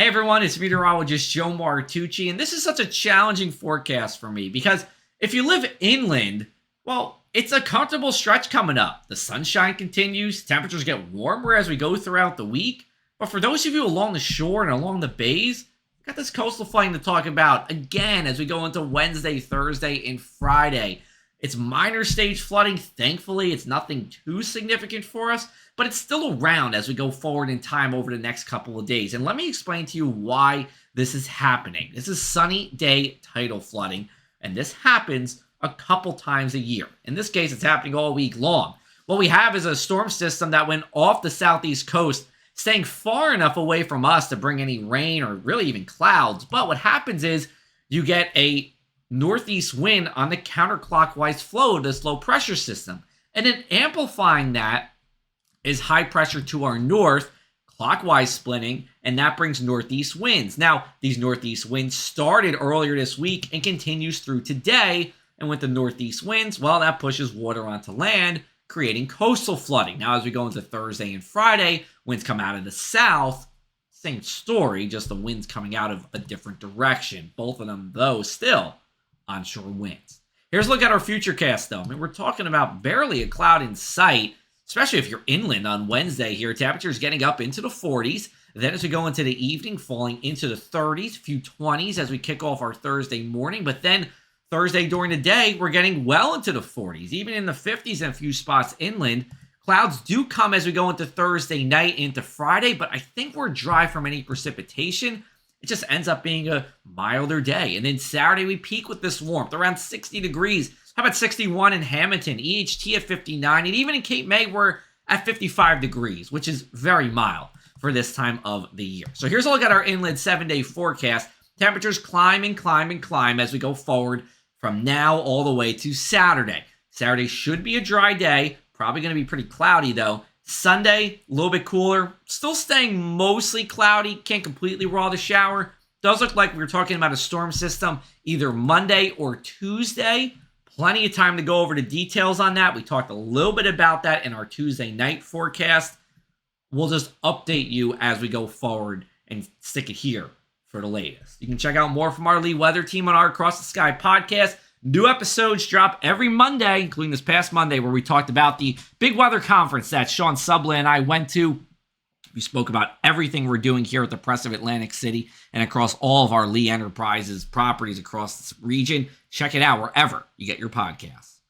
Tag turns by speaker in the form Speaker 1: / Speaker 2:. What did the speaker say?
Speaker 1: Hey everyone, it's Meteorologist Joe Martucci, and this is such a challenging forecast for me because if you live inland, well, it's a comfortable stretch coming up. The sunshine continues, temperatures get warmer as we go throughout the week. But for those of you along the shore and along the bays, we've got this coastal flooding to talk about again as we go into Wednesday, Thursday, and Friday. It's minor stage flooding. Thankfully, it's nothing too significant for us, but it's still around as we go forward in time over the next couple of days. And let me explain to you why this is happening. This is sunny day tidal flooding, and this happens a couple times a year. In this case, it's happening all week long. What we have is a storm system that went off the southeast coast, staying far enough away from us to bring any rain or really even clouds. But what happens is you get a northeast wind on the counterclockwise flow of this low pressure system. And then amplifying that is high pressure to our north, clockwise splitting, and that brings northeast winds. Now, these northeast winds started earlier this week and continues through today. And with the northeast winds, well, that pushes water onto land, creating coastal flooding. Now, as we go into Thursday and Friday, winds come out of the south. Same story, just the winds coming out of a different direction. Both of them, though, still onshore winds. Here's a look at our futurecast, though. I mean, we're talking about barely a cloud in sight, especially if you're inland on Wednesday here. Temperatures getting up into the 40s. Then as we go into the evening, falling into the 30s, a few 20s as we kick off our Thursday morning. But then Thursday during the day, we're getting well into the 40s, even in the 50s in a few spots inland. Clouds do come as we go into Thursday night into Friday, but I think we're dry from any precipitation. It just ends up being a milder day. And then Saturday, we peak with this warmth, around 60 degrees. How about 61 in Hamilton, EHT at 59, and even in Cape May, we're at 55 degrees, which is very mild for this time of the year. So here's a look at our inland 7-day forecast. Temperatures climb and climb and climb as we go forward from now all the way to Saturday. Saturday should be a dry day, probably going to be pretty cloudy though. Sunday, a little bit cooler, still staying mostly cloudy, can't completely rule out a shower. Does look like we're talking about a storm system either Monday or Tuesday. Plenty of time to go over the details on that. We talked a little bit about that in our Tuesday night forecast. We'll just update you as we go forward and stick it here for the latest. You can check out more from our Lee Weather team on our Across the Sky podcast. New episodes drop every Monday, including this past Monday, where we talked about the big weather conference that Sean Subla and I went to. We spoke about everything we're doing here at the Press of Atlantic City and across all of our Lee Enterprises properties across this region. Check it out wherever you get your podcasts.